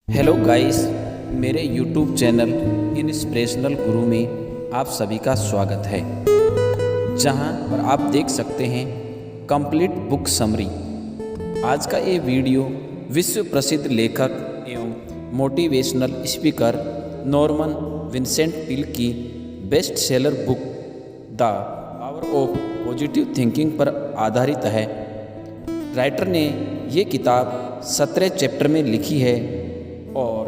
Hello guys, मेरे YouTube channel inspirational गुरु में आप सभी का स्वागत है, जहां पर आप देख सकते हैं कंप्लीट बुक समरी। आज का ये वीडियो विश्व प्रसिद्ध लेखक एवं motivational speaker Norman Vincent Peale की best seller book the power of positive thinking पर आधारित है। राइटर ने ये किताब 17 चैप्टर में लिखी है और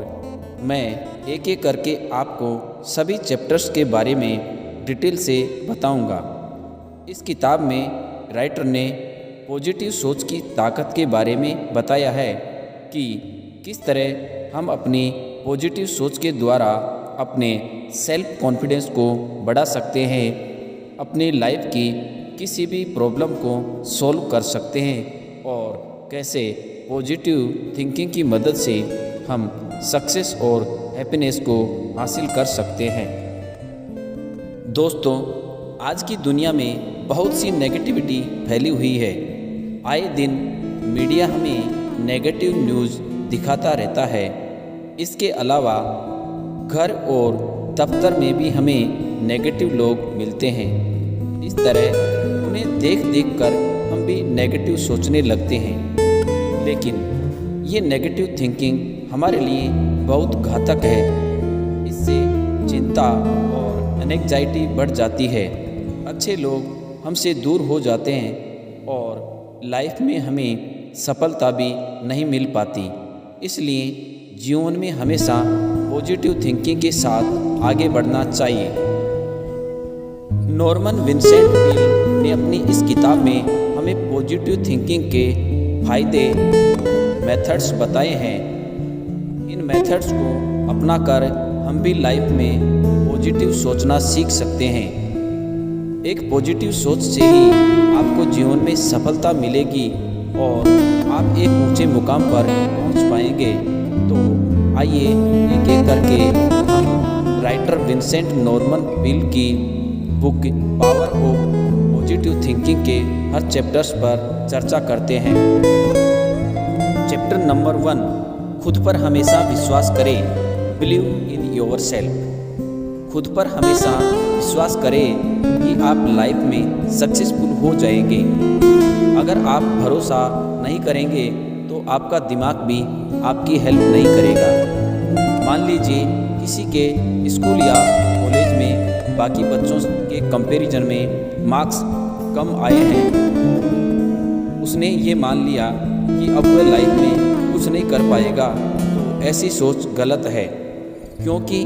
मैं एक एक करके आपको सभी चैप्टर्स के बारे में डिटेल से बताऊंगा। इस किताब में राइटर ने पॉजिटिव सोच की ताकत के बारे में बताया है कि किस तरह हम अपनी पॉजिटिव सोच के द्वारा अपने सेल्फ कॉन्फिडेंस को बढ़ा सकते हैं, अपनी लाइफ की किसी भी प्रॉब्लम को सॉल्व कर सकते हैं और कैसे पॉजिटिव थिंकिंग की मदद से हम सक्सेस और हैप्पीनेस को हासिल कर सकते हैं। दोस्तों, आज की दुनिया में बहुत सी नेगेटिविटी फैली हुई है। आए दिन मीडिया हमें नेगेटिव न्यूज़ दिखाता रहता है। इसके अलावा घर और दफ्तर में भी हमें नेगेटिव लोग मिलते हैं। इस तरह उन्हें देख देख कर हम भी नेगेटिव सोचने लगते हैं, लेकिन ये नेगेटिव थिंकिंग हमारे लिए बहुत घातक है। इससे चिंता और एंग्जाइटी बढ़ जाती है, अच्छे लोग हमसे दूर हो जाते हैं और लाइफ में हमें सफलता भी नहीं मिल पाती। इसलिए जीवन में हमेशा पॉजिटिव थिंकिंग के साथ आगे बढ़ना चाहिए। नॉर्मन विंसेंट पील ने अपनी इस किताब में हमें पॉजिटिव थिंकिंग के फायदे मेथड्स बताए हैं। इन मेथड्स को अपनाकर हम भी लाइफ में पॉजिटिव सोचना सीख सकते हैं। एक पॉजिटिव सोच से ही आपको जीवन में सफलता मिलेगी और आप एक ऊंचे मुकाम पर पहुंच पाएंगे। तो आइए एक एक करके हम राइटर विंसेंट नॉर्मन पील की book power of positive thinking के हर चैप्टर्स पर चर्चा करते हैं। चैप्टर नंबर 1, खुद पर हमेशा विश्वास करें। Believe in your self. खुद पर हमेशा विश्वास करें कि आप लाइफ में सक्सेसफुल हो जाएंगे। अगर आप भरोसा नहीं करेंगे तो आपका दिमाग भी आपकी हेल्प नहीं करेगा। मान लीजिए किसी के स्कूल या कॉलेज में बाकी बच्चों के कंपैरिजन में मार्क्स कम आए हैं। उसने ये मान लिया कि अब वह लाइफ में कुछ नहीं कर पाएगा। तो ऐसी सोच गलत है, क्योंकि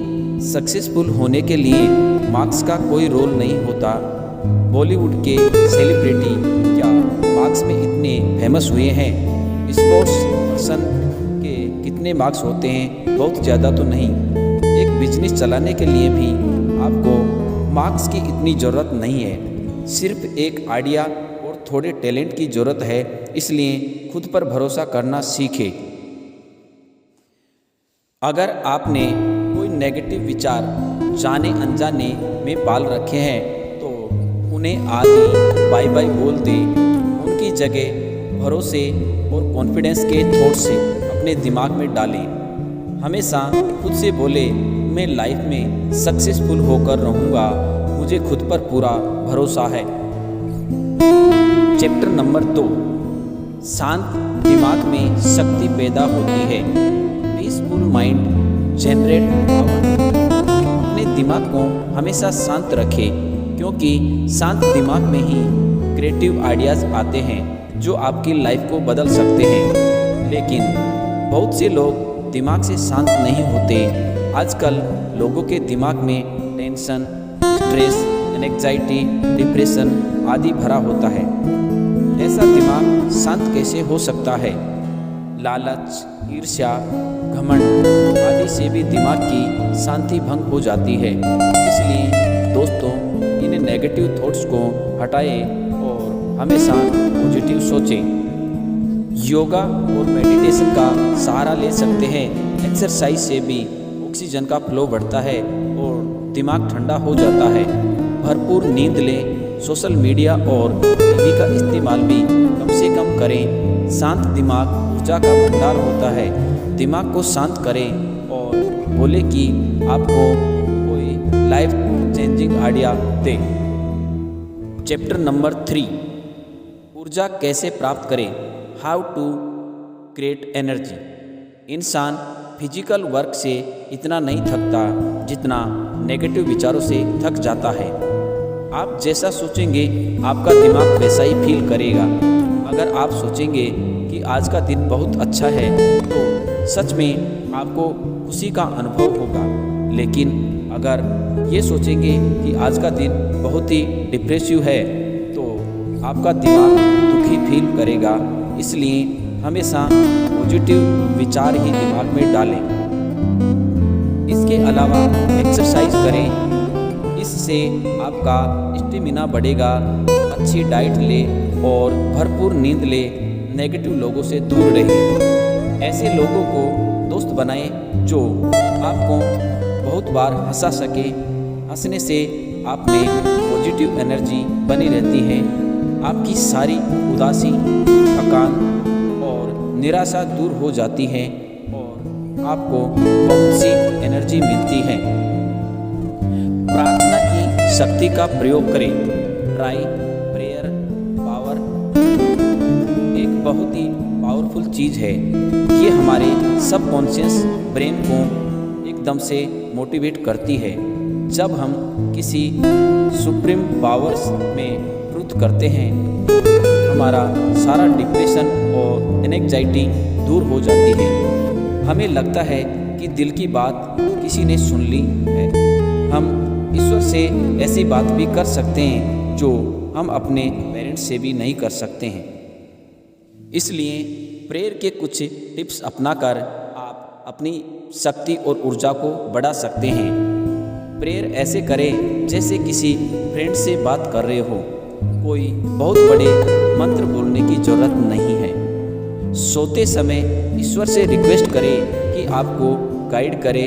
सक्सेसफुल होने के लिए मार्क्स का कोई रोल नहीं होता। बॉलीवुड के सेलिब्रिटी क्या मार्क्स में इतने फेमस हुए हैं? स्पोर्ट्स पर्सन के कितने मार्क्स होते हैं? बहुत ज़्यादा तो नहीं। एक बिजनेस चलाने के लिए भी आपको मार्क्स की इतनी ज़रूरत नहीं है, सिर्फ एक आइडिया और थोड़े टैलेंट की ज़रूरत है। इसलिए खुद पर भरोसा करना सीखें। अगर आपने कोई नेगेटिव विचार जाने अनजाने में पाल रखे हैं तो उन्हें आज ही बाय बाय बोल दें। उनकी जगह भरोसे और कॉन्फिडेंस के थॉट से अपने दिमाग में डालें। हमेशा खुद से बोले, मैं लाइफ में सक्सेसफुल होकर रहूँगा, मुझे खुद पर पूरा भरोसा है। चैप्टर नंबर 2, शांत दिमाग में शक्ति पैदा होती है। Peaceful mind generate power. अपने दिमाग को हमेशा शांत रखें, क्योंकि शांत दिमाग में ही क्रिएटिव आइडियाज़ आते हैं जो आपकी लाइफ को बदल सकते हैं। लेकिन बहुत से लोग दिमाग से शांत नहीं होते। आजकल लोगों के दिमाग में टेंशन, स्ट्रेस, एंग्जाइटी, डिप्रेशन आदि भरा होता है। ऐसा दिमाग शांत कैसे हो सकता है? लालच, ईर्ष्या, घमंड आदि से भी दिमाग की शांति भंग हो जाती है। इसलिए दोस्तों, इन नेगेटिव थॉट्स को हटाएं और हमेशा पॉजिटिव सोचें। योगा और मेडिटेशन का सहारा ले सकते हैं। एक्सरसाइज से भी ऑक्सीजन का फ्लो बढ़ता है और दिमाग ठंडा हो जाता है। भरपूर नींद लें। सोशल मीडिया और टीवी का इस्तेमाल भी कम से कम करें। शांत दिमाग ऊर्जा का भंडार होता है। दिमाग को शांत करें और बोले कि आपको कोई लाइफ चेंजिंग आइडिया दे। चैप्टर नंबर 3, ऊर्जा कैसे प्राप्त करें, हाउ टू क्रिएट एनर्जी। इंसान फिजिकल वर्क से इतना नहीं थकता जितना नेगेटिव विचारों से थक जाता है। आप जैसा सोचेंगे आपका दिमाग वैसा ही फील करेगा। अगर आप सोचेंगे कि आज का दिन बहुत अच्छा है तो सच में आपको खुशी का अनुभव होगा, लेकिन अगर ये सोचेंगे कि आज का दिन बहुत ही डिप्रेसिव है तो आपका दिमाग दुखी फील करेगा। इसलिए हमेशा पॉजिटिव विचार ही दिमाग में डालें। इसके अलावा एक्सरसाइज करें, इससे आपका स्टेमिना बढ़ेगा। अच्छी डाइट ले और भरपूर नींद ले, नेगेटिव लोगों से दूर रहें। ऐसे लोगों को दोस्त बनाएं जो आपको बहुत बार हंसा सके। हंसने से आप में पॉजिटिव एनर्जी बनी रहती है। आपकी सारी उदासी, थकान और निराशा दूर हो जाती है और आपको बहुत सी एनर्जी मिलती है। प्रार्थना की शक्ति का प्रयोग करें। ट्राई प्रेयर पावर एक बहुत ही पावरफुल चीज़ है। ये हमारे सबकॉन्शियस ब्रेन को एकदम से मोटिवेट करती है। जब हम किसी सुप्रीम पावर्स में ट्रुथ करते हैं हमारा सारा डिप्रेशन और एंग्जाइटी दूर हो जाती है। हमें लगता है कि दिल की बात किसी ने सुन ली है। हम ईश्वर से ऐसी बात भी कर सकते हैं जो हम अपने पेरेंट्स से भी नहीं कर सकते हैं। इसलिए प्रेयर के कुछ टिप्स अपनाकर आप अपनी शक्ति और ऊर्जा को बढ़ा सकते हैं। प्रेयर ऐसे करें जैसे किसी फ्रेंड से बात कर रहे हो। कोई बहुत बड़े मंत्र बोलने की जरूरत नहीं है। सोते समय ईश्वर से रिक्वेस्ट करें कि आपको गाइड करे,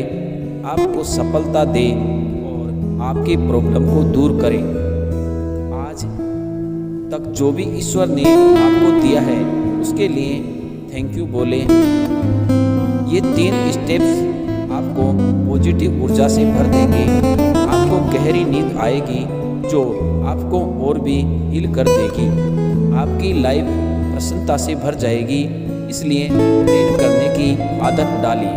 आपको सफलता दे और आपकी प्रॉब्लम को दूर करे। आज तक जो भी ईश्वर ने आपको दिया है उसके लिए थैंक यू बोले। ये 3 स्टेप्स आपको पॉजिटिव ऊर्जा से भर देंगे। आपको गहरी नींद आएगी जो आपको और भी हील कर देगी। आपकी लाइफ प्रसन्नता से भर जाएगी। इसलिए प्रेयर करने की आदत डालिए।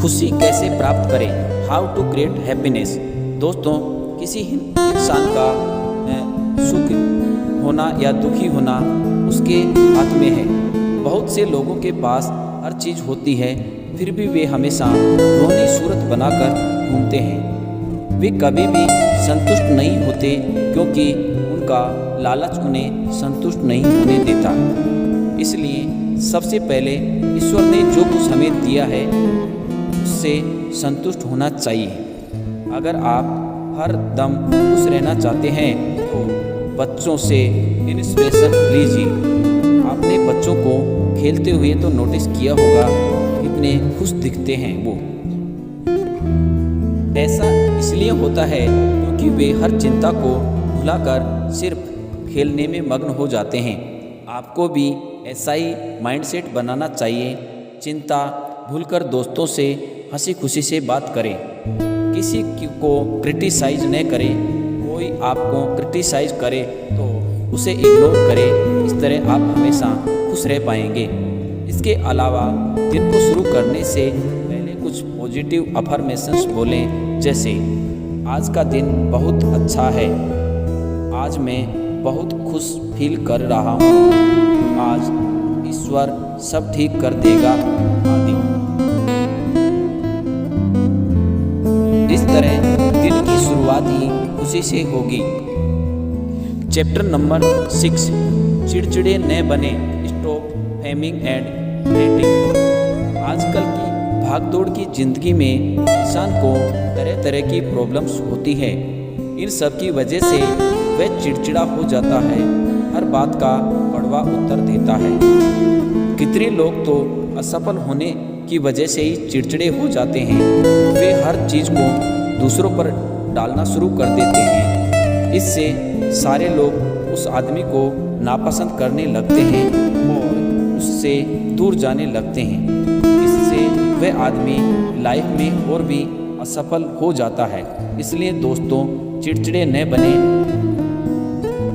खुशी कैसे प्राप्त करें, हाउ टू क्रिएट हैप्पीनेस। दोस्तों, किसी इंसान का सुख होना या दुखी होना उसके हाथ में है। बहुत से लोगों के पास हर चीज़ होती है फिर भी वे हमेशा रोनी सूरत बनाकर घूमते हैं। वे कभी भी संतुष्ट नहीं होते क्योंकि उनका लालच उन्हें संतुष्ट नहीं होने देता। इसलिए सबसे पहले ईश्वर ने जो कुछ हमें दिया है उससे संतुष्ट होना चाहिए। अगर आप हर दम खुश रहना चाहते हैं तो बच्चों से इंस्पिरेशन लीजिए। आपने बच्चों को खेलते हुए तो नोटिस किया होगा कितने खुश दिखते हैं वो। ऐसा इसलिए होता है क्योंकि वे हर चिंता को भुलाकर सिर्फ खेलने में मग्न हो जाते हैं। आपको भी ऐसा ही माइंडसेट बनाना चाहिए। चिंता भूलकर दोस्तों से हंसी खुशी से बात करें। किसी को क्रिटिसाइज न करें। कोई आपको क्रिटिसाइज करे तो उसे इग्नोर करें। इस तरह आप हमेशा खुश रह पाएंगे। इसके अलावा दिन को शुरू करने से पहले कुछ पॉजिटिव अफर्मेशंस बोलें, जैसे आज का दिन बहुत अच्छा है, आज मैं बहुत खुश फील कर रहा हूँ, आज ईश्वर सब ठीक कर देगा आदि। इस तरह दिन की शुरुआत ही खुशी से होगी। चैप्टर नंबर 6, चिड़चिड़े न बने, स्टॉप फेमिंग एंड रेटिंग। आजकल की भागदौड़ की जिंदगी में इंसान को तरह तरह की प्रॉब्लम्स होती है। इन सब की वजह से वह चिड़चिड़ा हो जाता है, हर बात का कड़वा उत्तर देता है। कितने लोग तो असफल होने की वजह से ही चिड़चिड़े हो जाते हैं। वे हर चीज़ को दूसरों पर डालना शुरू कर देते हैं। इससे सारे लोग उस आदमी को नापसंद करने लगते हैं और उससे दूर जाने लगते हैं। वह आदमी लाइफ में और भी असफल हो जाता है। इसलिए दोस्तों, चिड़चिड़े न बने।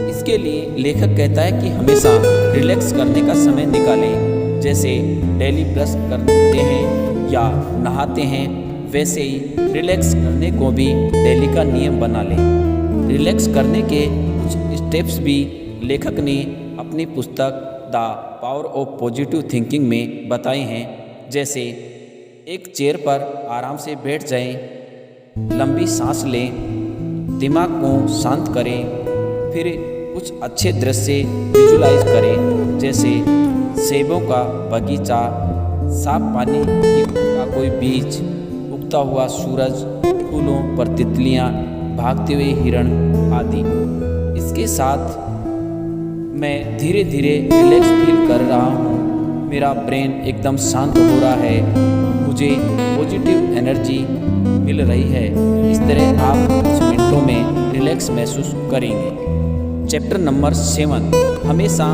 इसके लिए लेखक कहता है कि हमेशा रिलैक्स करने का समय निकालें। जैसे डेली ब्रश करते हैं या नहाते हैं, वैसे ही रिलैक्स करने को भी डेली का नियम बना लें। रिलैक्स करने के कुछ स्टेप्स भी लेखक ने अपनी पुस्तक the power of positive thinking में बताए हैं। जैसे एक चेयर पर आराम से बैठ जाएं, लंबी सांस लें, दिमाग को शांत करें, फिर कुछ अच्छे दृश्य विजुलाइज करें। जैसे सेबों का बगीचा, साफ पानी का कोई बीच, उगता हुआ सूरज, फूलों पर तितलियाँ, भागते हुए हिरण आदि। इसके साथ मैं धीरे धीरे रिलैक्स फील कर रहा हूँ, मेरा ब्रेन एकदम शांत हो रहा है, मुझे पॉजिटिव एनर्जी मिल रही है। इस तरह आप कुछ मिनटों में रिलैक्स महसूस करेंगे। चैप्टर नंबर 7, हमेशा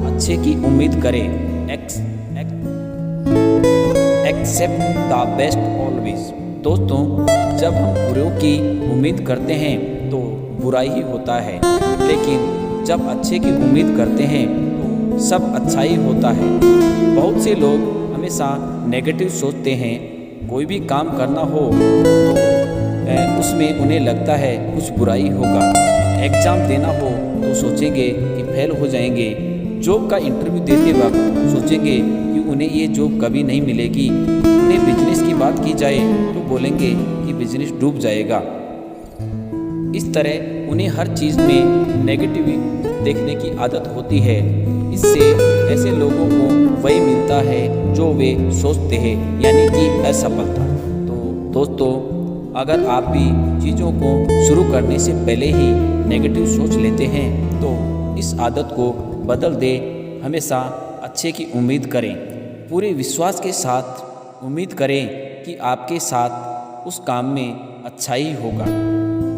अच्छे की उम्मीद करें। Accept the best always. दोस्तों, जब हम बुरे की उम्मीद करते हैं तो बुराई ही होता है, लेकिन जब अच्छे की उम्मीद करते हैं तो सब अच्छा ही होता है। बहुत से लोग हमेशा नेगेटिव सोचते हैं। कोई भी काम करना हो तो उसमें उन्हें लगता है कुछ बुराई होगा। एग्ज़ाम देना हो तो सोचेंगे कि फेल हो जाएंगे। जॉब का इंटरव्यू देते वक्त सोचेंगे कि उन्हें ये जॉब कभी नहीं मिलेगी। उन्हें बिजनेस की बात की जाए तो बोलेंगे कि बिजनेस डूब जाएगा। इस तरह उन्हें हर चीज़ में नेगेटिव देखने की आदत होती है। इससे ऐसे लोगों को वही मिलता है जो वे सोचते हैं, यानी कि असफलता। तो दोस्तों, अगर आप भी चीज़ों को शुरू करने से पहले ही नेगेटिव सोच लेते हैं तो इस आदत को बदल दें। हमेशा अच्छे की उम्मीद करें, पूरे विश्वास के साथ उम्मीद करें कि आपके साथ उस काम में अच्छा ही होगा।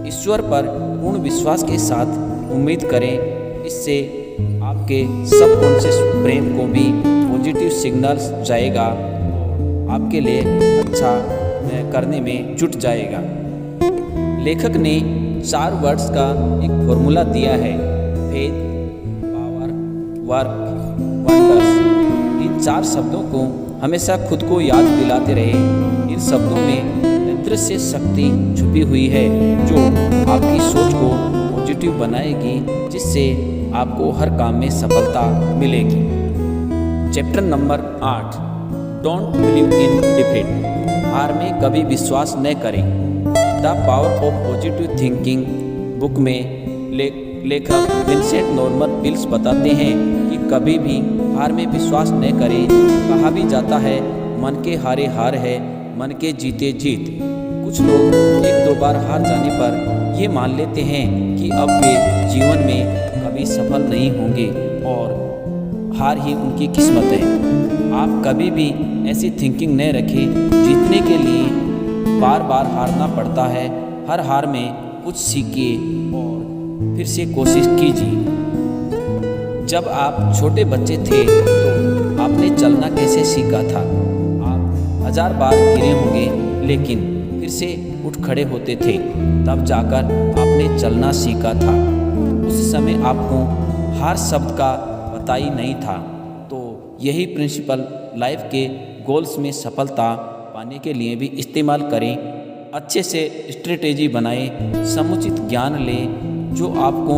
ईश्वर पर पूर्ण विश्वास के साथ उम्मीद करें। इससे आपके सबकॉन्शियस ब्रेन को भी पॉजिटिव सिग्नल्स जाएगा, आपके लिए अच्छा करने में जुट जाएगा। लेखक ने 4 वर्ड्स का एक फॉर्मूला दिया है, फेथ, पावर, वर्क, वंडर्स। इन 4 शब्दों को हमेशा खुद को याद दिलाते रहे। इन शब्दों में अदृश्य शक्ति छुपी हुई है जो आपकी सोच को पॉजिटिव बनाएगी, जिससे आपको हर काम में सफलता मिलेगी। Chapter number 8, don't believe in defeat. हार में कभी विश्वास न करें। The power of positive thinking book में लेखक विंसेंट नॉर्मन पील्स बताते हैं कि कभी भी हार में विश्वास न करें। कहा भी जाता है, मन के हारे हार है, मन के जीते जीत। कुछ लोग 1-2 बार हार जाने पर ये मान लेते हैं कि अब वे जीवन में कभी सफल नहीं होंगे और हार ही उनकी किस्मत है। आप कभी भी ऐसी थिंकिंग न रखें। जीतने के लिए बार बार हारना पड़ता है। हर हार में कुछ सीखिए और फिर से कोशिश कीजिए। जब आप छोटे बच्चे थे तो आपने चलना कैसे सीखा था? आप 1000 बार गिरे होंगे, लेकिन फिर से उठ खड़े होते थे, तब जाकर आपने चलना सीखा था। उस समय आपको हार शब्द का पता ही नहीं था। तो यही प्रिंसिपल लाइफ के गोल्स में सफलता पाने के लिए भी इस्तेमाल करें। अच्छे से स्ट्रेटेजी बनाएं, समुचित ज्ञान लें जो आपको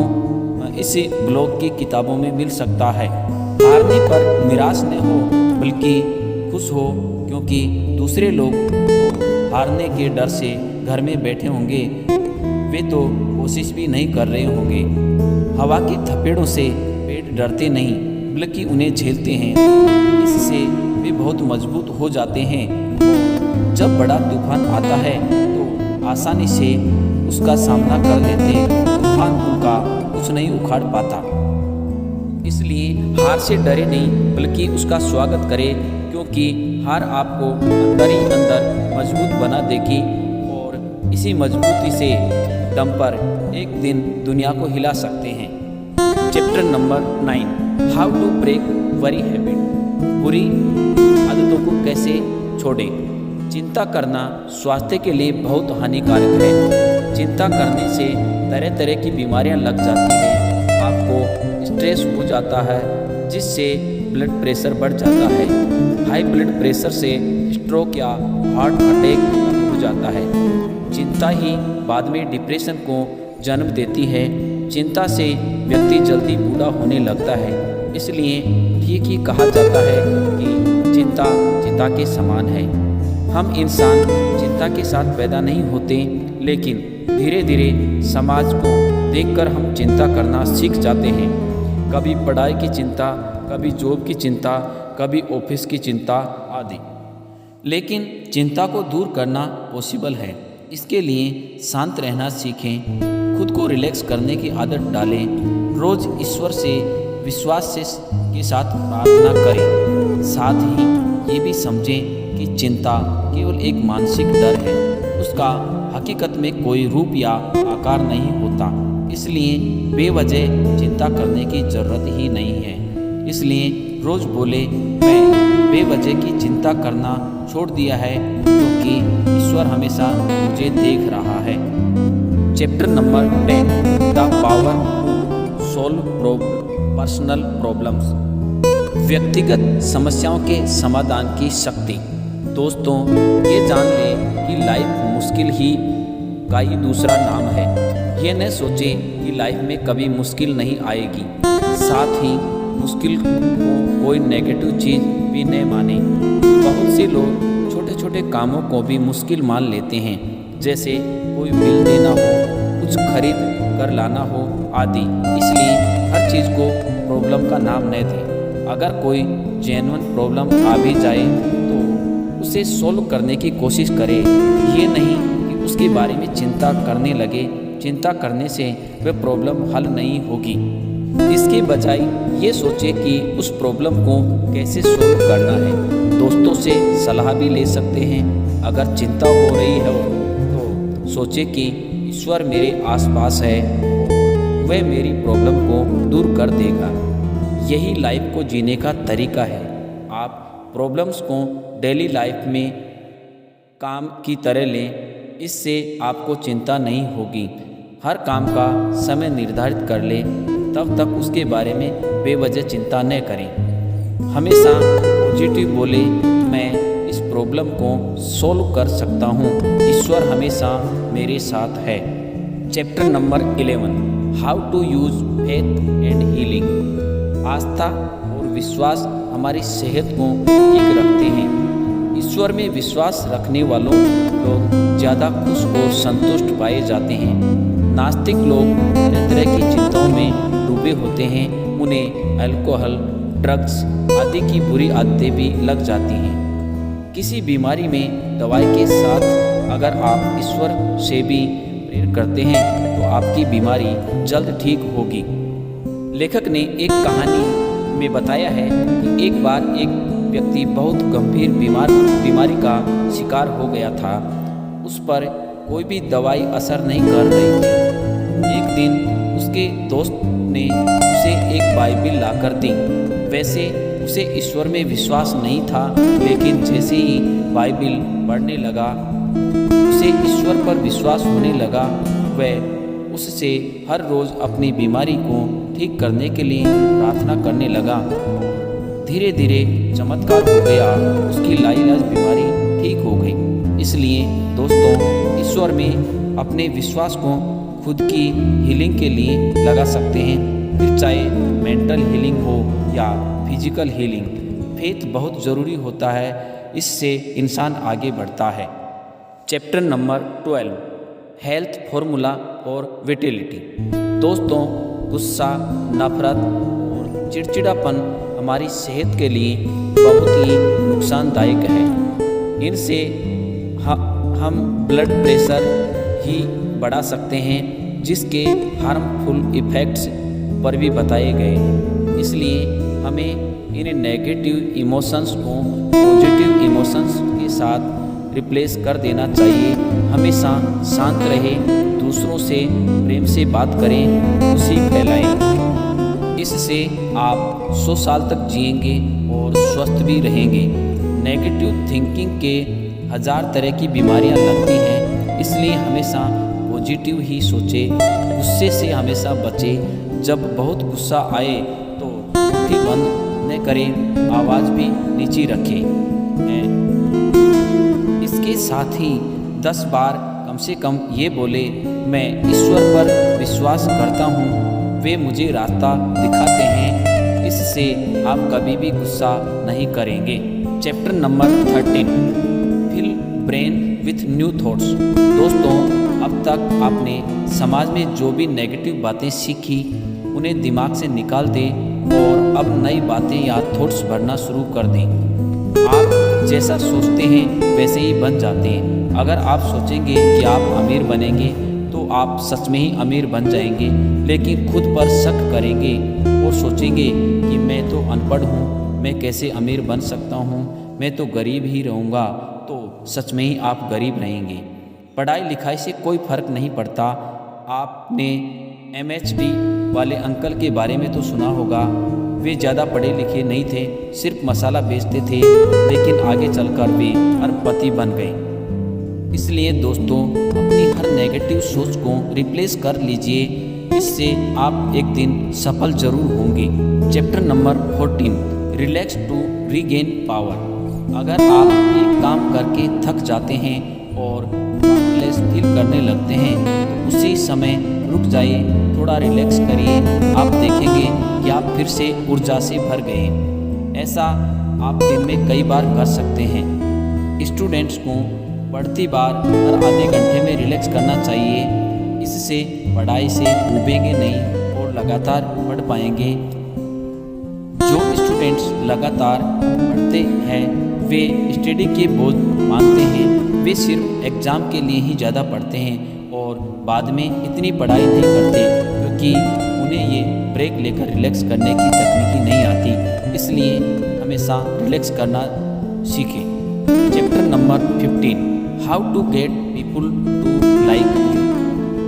इसी ब्लॉग की किताबों में मिल सकता है। हारने पर निराश न हो, बल्कि खुश हो, क्योंकि दूसरे लोग तो हारने के डर से घर में बैठे होंगे, वे तो कोशिश भी नहीं कर रहे होंगे। हवा की थपेड़ों से पेड़ डरते नहीं, बल्कि उन्हें झेलते हैं। इससे वे बहुत मजबूत हो जाते हैं। जब बड़ा तूफान आता है तो आसानी से उसका सामना कर लेते। तूफान उनका कुछ नहीं उखाड़ पाता। इसलिए हार से डरे नहीं, बल्कि उसका स्वागत करें, क्योंकि हार आपको अंदर ही अंदर मजबूत बना देगी और इसी मजबूती से दम पर एक दिन दुनिया को हिला सकते हैं। Chapter number 9, how to break worry habit. बुरी आदतों को कैसे छोड़ें। चिंता करना स्वास्थ्य के लिए बहुत हानिकारक है। चिंता करने से तरह तरह की बीमारियां लग जाती हैं। आपको स्ट्रेस हो जाता है, जिससे ब्लड प्रेशर बढ़ जाता है। हाई ब्लड प्रेशर से स्ट्रोक या हार्ट अटैक हो जाता है। चिंता ही बाद में डिप्रेशन को जन्म देती है। चिंता से व्यक्ति जल्दी बूढ़ा होने लगता है। इसलिए ठीक ही कहा जाता है कि चिंता चिता के समान है। हम इंसान चिंता के साथ पैदा नहीं होते, लेकिन धीरे धीरे समाज को देखकर हम चिंता करना सीख जाते हैं। कभी पढ़ाई की चिंता, कभी जॉब की चिंता, कभी ऑफिस की चिंता आदि। लेकिन चिंता को दूर करना पॉसिबल है। इसके लिए शांत रहना सीखें, खुद को रिलैक्स करने की आदत डालें, रोज़ ईश्वर से विश्वास के साथ प्रार्थना करें। साथ ही ये भी समझें कि चिंता केवल एक मानसिक डर है, उसका हकीकत में कोई रूप या आकार नहीं होता। इसलिए बेवजह चिंता करने की ज़रूरत ही नहीं है। इसलिए रोज़ बोले, मैं बेवजह की चिंता करना छोड़ दिया है, क्योंकि ईश्वर हमेशा मुझे देख रहा है। Chapter number 10, the power to solve personal problems, व्यक्तिगत समस्याओं के समाधान की शक्ति। दोस्तों, ये जान लें कि लाइफ मुश्किल ही का ही दूसरा नाम है। ये न सोचें कि लाइफ में कभी मुश्किल नहीं आएगी। साथ ही मुश्किल को कोई नेगेटिव चीज़ भी न माने। बहुत से लोग छोटे छोटे कामों को भी मुश्किल मान लेते हैं, जैसे कोई बिल देना हो, कुछ खरीद कर लाना हो आदि। इसलिए हर चीज़ को प्रॉब्लम का नाम न दें। अगर कोई जेन्युइन प्रॉब्लम आ भी जाए तो उसे सॉल्व करने की कोशिश करें। ये नहीं कि उसके बारे में चिंता करने लगे। चिंता करने से वह प्रॉब्लम हल नहीं होगी। इसके बजाय ये सोचें कि उस प्रॉब्लम को कैसे सॉल्व करना है। दोस्तों से सलाह भी ले सकते हैं। अगर चिंता हो रही है तो सोचें कि ईश्वर मेरे आसपास है, वह मेरी प्रॉब्लम को दूर कर देगा। यही लाइफ को जीने का तरीका है। आप प्रॉब्लम्स को डेली लाइफ में काम की तरह लें, इससे आपको चिंता नहीं होगी। हर काम का समय निर्धारित कर लें, तब तक उसके बारे में बेवजह चिंता न करें। हमेशा पॉजिटिव बोले, मैं इस प्रॉब्लम को सॉल्व कर सकता हूँ, ईश्वर हमेशा मेरे साथ है। Chapter number 11, how to use faith and healing. आस्था और विश्वास हमारी सेहत को ठीक रखते हैं। ईश्वर में विश्वास रखने वालों लोग ज़्यादा खुश और संतुष्ट पाए जाते हैं। नास्तिक लोग तरह तरह की चिंताओं में डूबे होते हैं। उन्हें अल्कोहल, ड्रग्स आदि की बुरी आदतें भी लग जाती हैं। किसी बीमारी में दवाई के साथ अगर आप ईश्वर से भी प्रेयर करते हैं तो आपकी बीमारी जल्द ठीक होगी। लेखक ने एक कहानी में बताया है कि एक बार एक व्यक्ति बहुत गंभीर बीमारी का शिकार हो गया था। उस पर कोई भी दवाई असर नहीं कर रही थी। एक दिन उसके दोस्त ने उसे एक बाइबिल लाकर दी। वैसे उसे ईश्वर में विश्वास नहीं था, लेकिन जैसे ही बाइबिल पढ़ने लगा उसे ईश्वर पर विश्वास होने लगा। वह उससे हर रोज़ अपनी बीमारी को ठीक करने के लिए प्रार्थना करने लगा। धीरे धीरे चमत्कार हो गया, उसकी लाइलाज बीमारी ठीक हो गई। इसलिए दोस्तों, ईश्वर में अपने विश्वास को खुद की हीलिंग के लिए लगा सकते हैं, फिर चाहे मेंटल हीलिंग हो या फिजिकल हीलिंग। फेथ बहुत ज़रूरी होता है, इससे इंसान आगे बढ़ता है। चैप्टर नंबर 12, हेल्थ फॉर्मूला और विटिलिटी। दोस्तों, गुस्सा, नफरत और चिड़चिड़ापन हमारी सेहत के लिए बहुत ही नुकसानदायक है। इनसे हम ब्लड प्रेशर ही बढ़ा सकते हैं, जिसके हार्मफुल इफ़ेक्ट्स पर भी बताए गए हैं। इसलिए हमें इन नेगेटिव इमोशंस को पॉजिटिव इमोशंस के साथ रिप्लेस कर देना चाहिए। हमेशा शांत रहें, दूसरों से प्रेम से बात करें, खुशी फैलाएं। इससे आप 100 साल तक जिएंगे और स्वस्थ भी रहेंगे। नेगेटिव थिंकिंग के 1000 तरह की बीमारियां लगती हैं। इसलिए हमेशा पॉजिटिव ही सोचे, गुस्से से हमेशा बचे। जब बहुत गुस्सा आए तो मुट्ठी बंद न करें, आवाज़ भी नीची रखें। इसके साथ ही 10 बार कम से कम ये बोले, मैं ईश्वर पर विश्वास करता हूँ, वे मुझे रास्ता दिखाते हैं। इससे आप कभी भी गुस्सा नहीं करेंगे। Chapter number 13, fill brain with new thoughts. दोस्तों, अब तक आपने समाज में जो भी नेगेटिव बातें सीखी उन्हें दिमाग से निकाल दें और अब नई बातें या थॉट्स भरना शुरू कर दें। आप जैसा सोचते हैं वैसे ही बन जाते हैं। अगर आप सोचेंगे कि आप अमीर बनेंगे तो आप सच में ही अमीर बन जाएंगे, लेकिन खुद पर शक करेंगे और सोचेंगे कि मैं तो अनपढ़ हूँ, मैं कैसे अमीर बन सकता हूँ, मैं तो गरीब ही रहूँगा, तो सच में ही आप गरीब रहेंगे। पढ़ाई लिखाई से कोई फ़र्क नहीं पड़ता। आपने MHD वाले अंकल के बारे में तो सुना होगा। वे ज़्यादा पढ़े लिखे नहीं थे, सिर्फ मसाला बेचते थे, लेकिन आगे चलकर वे अरबपति बन गए। इसलिए दोस्तों, अपनी हर नेगेटिव सोच को रिप्लेस कर लीजिए, इससे आप एक दिन सफल जरूर होंगे। Chapter number 14, relax to regain power. अगर आप एक काम करके थक जाते हैं और पावरलेस फील करने लगते हैं तो उसी समय रुक जाइए, थोड़ा रिलैक्स करिए। आप देखेंगे कि आप फिर से ऊर्जा से भर गए। ऐसा आप दिन में कई बार कर सकते हैं। स्टूडेंट्स को पढ़ती बार हर आधे घंटे में रिलैक्स करना चाहिए। इससे पढ़ाई से ऊबेंगे नहीं और लगातार पढ़ पाएंगे। जो स्टूडेंट्स लगातार पढ़ते हैं वे स्टडी के बोझ मानते हैं। वे सिर्फ एग्ज़ाम के लिए ही ज़्यादा पढ़ते हैं और बाद में इतनी पढ़ाई नहीं करते, क्योंकि उन्हें ये ब्रेक लेकर रिलैक्स करने की तकनीकी नहीं आती। इसलिए हमेशा रिलैक्स करना सीखें। Chapter number 15, how to get people to like you.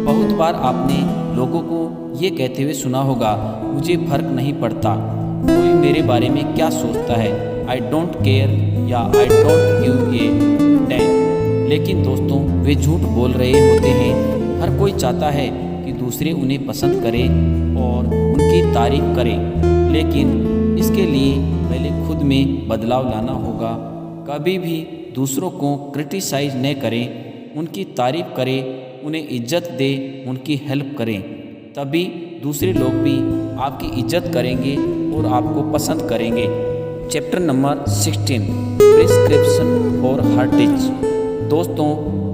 बहुत बार आपने लोगों को ये कहते हुए सुना होगा, मुझे फ़र्क नहीं पड़ता कोई मेरे बारे में क्या सोचता है, आई डोंट केयर या I don't give a dam. लेकिन दोस्तों, वे झूठ बोल रहे होते हैं। हर कोई चाहता है कि दूसरे उन्हें पसंद करें और उनकी तारीफ करें, लेकिन इसके लिए पहले खुद में बदलाव लाना होगा। कभी भी दूसरों को क्रिटिसाइज न करें, उनकी तारीफ करें, उन्हें इज्जत दें, उनकी हेल्प करें। तभी दूसरे लोग भी आपकी इज्जत करेंगे और आपको पसंद करेंगे। Chapter number 16, prescription for heartache. दोस्तों,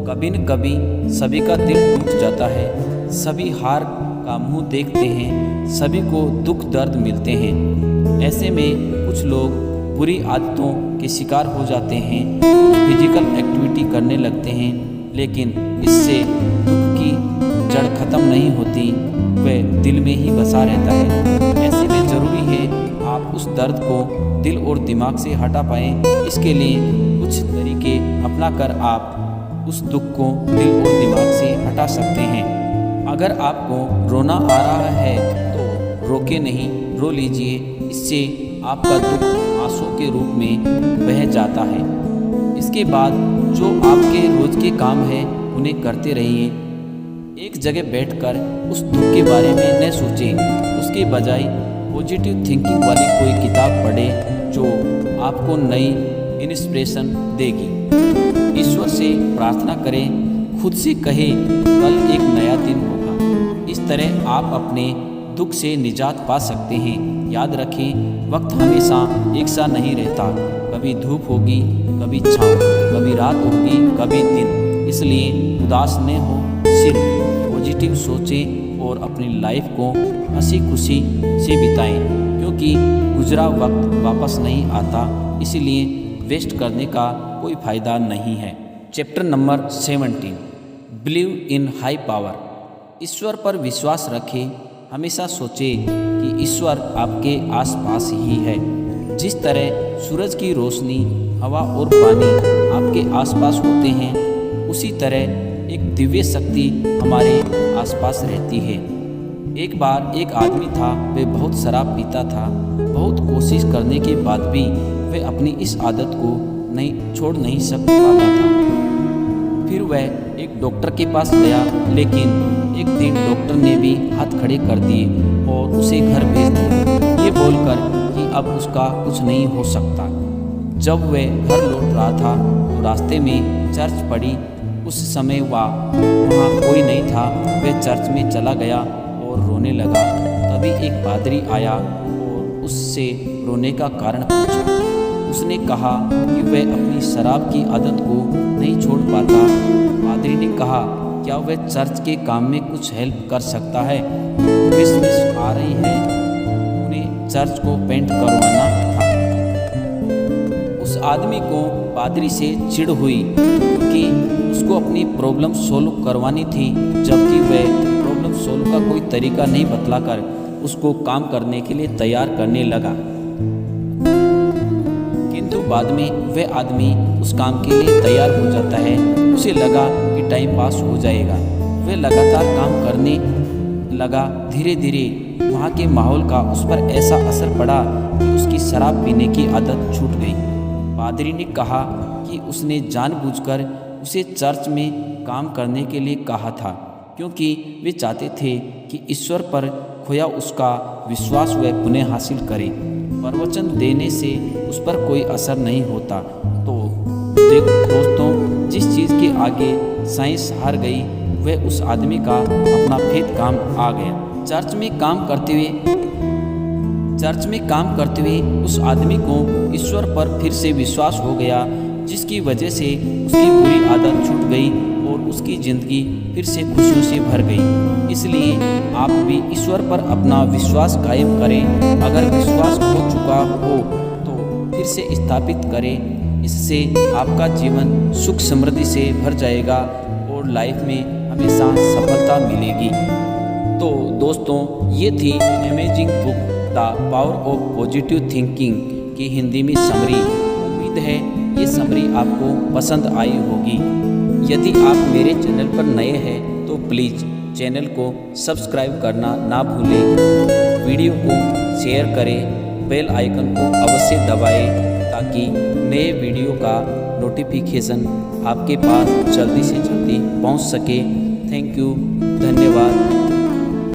कभी न कभी सभी का दिल टूट जाता है, सभी हार का मुंह देखते हैं, सभी को दुख दर्द मिलते हैं। ऐसे में कुछ लोग बुरी आदतों के शिकार हो जाते हैं, फिजिकल एक्टिविटी करने लगते हैं, लेकिन इससे दुख की जड़ खत्म नहीं होती, वह दिल में ही बसा रहता है। ऐसे में ज़रूरी है आप उस दर्द को दिल और दिमाग से हटा पाएँ। इसके लिए कुछ तरीके अपनाकर आप उस दुख को दिल और दिमाग से हटा सकते हैं। अगर आपको रोना आ रहा है तो रोके नहीं, रो लीजिए। इससे आपका दुख आंसू के रूप में बह जाता है। इसके बाद जो आपके रोज के काम हैं उन्हें करते रहिए। एक जगह बैठकर उस दुख के बारे में न सोचें, उसके बजाय पॉजिटिव थिंकिंग वाली कोई किताब पढ़ें जो आपको नई इंस्पिरेशन देगी। ईश्वर से प्रार्थना करें, खुद से कहें कल एक नया दिन होगा। इस तरह आप अपने दुख से निजात पा सकते हैं। याद रखें, वक्त हमेशा एक सा नहीं रहता। कभी धूप होगी, कभी छाँव, कभी रात होगी, कभी दिन। इसलिए उदास न हो, सिर्फ पॉजिटिव सोचें और अपनी लाइफ को हंसी खुशी से बिताएं, क्योंकि गुजरा वक्त वापस नहीं आता। इसलिए वेस्ट करने का कोई फ़ायदा नहीं है। Chapter number 17, believe in high power. ईश्वर पर विश्वास रखें। हमेशा सोचें कि ईश्वर आपके आसपास ही है। जिस तरह सूरज की रोशनी, हवा और पानी आपके आसपास होते हैं, उसी तरह एक दिव्य शक्ति हमारे आसपास रहती है। एक बार एक आदमी था, वह बहुत शराब पीता था। बहुत कोशिश करने के बाद भी वह अपनी इस आदत को छोड़ नहीं पाता था। वह एक डॉक्टर के पास गया, लेकिन एक दिन डॉक्टर ने भी हाथ खड़े कर दिए और उसे घर भेज दिया, ये बोलकर कि अब उसका कुछ नहीं हो सकता। जब वह घर लौट रहा था तो रास्ते में चर्च पड़ी। उस समय वहाँ कोई नहीं था। वह चर्च में चला गया और रोने लगा। तभी एक पादरी आया और उससे रोने का कारण पूछा। उसने कहा कि वह अपनी शराब की आदत को नहीं छोड़ पाता। पादरी ने कहा, क्या वह चर्च के काम में कुछ हेल्प कर सकता है? क्रिसमस आ रही है, उन्हें चर्च को पेंट करवाना था। उस आदमी को पादरी से चिढ़ हुई क्योंकि उसको अपनी प्रॉब्लम सोल्व करवानी थी, जबकि वह प्रॉब्लम सोल्व का कोई तरीका नहीं बतलाकर उसको काम करने के लिए तैयार करने लगा। किंतु बाद में वह आदमी उस काम के लिए तैयार हो जाता है। उसे लगा कि टाइम पास हो जाएगा। वह लगातार काम करने लगा। धीरे धीरे वहाँ के माहौल का उस पर ऐसा असर पड़ा कि उसकी शराब पीने की आदत छूट गई। पादरी ने कहा कि उसने जानबूझकर उसे चर्च में काम करने के लिए कहा था, क्योंकि वे चाहते थे कि ईश्वर पर खोया उसका विश्वास वह पुनः हासिल करे। प्रवचन देने से उस पर कोई असर नहीं होता। तो दोस्तों, जिस चीज़ के आगे साइंस हार गई, वह उस आदमी का अपना फेथ काम आ गया। चर्च में काम करते हुए उस आदमी को ईश्वर पर फिर से विश्वास हो गया, जिसकी वजह से उसकी बुरी आदत छूट गई और उसकी ज़िंदगी फिर से खुशियों से भर गई। इसलिए आप भी ईश्वर पर अपना विश्वास कायम करें। अगर विश्वास खो चुका हो तो फिर से स्थापित करें। इससे आपका जीवन सुख समृद्धि से भर जाएगा और लाइफ में हमेशा सफलता मिलेगी। तो दोस्तों, ये थी amazing book the power of positive thinking की हिंदी में समरी। उम्मीद है ये समरी आपको पसंद आई होगी। यदि आप मेरे चैनल पर नए हैं तो प्लीज़ चैनल को सब्सक्राइब करना ना भूलें। वीडियो को शेयर करें, बेल आइकन को अवश्य दबाएं ताकि नए वीडियो का नोटिफिकेशन आपके पास जल्दी से जल्दी पहुंच सके। थैंक यू, धन्यवाद।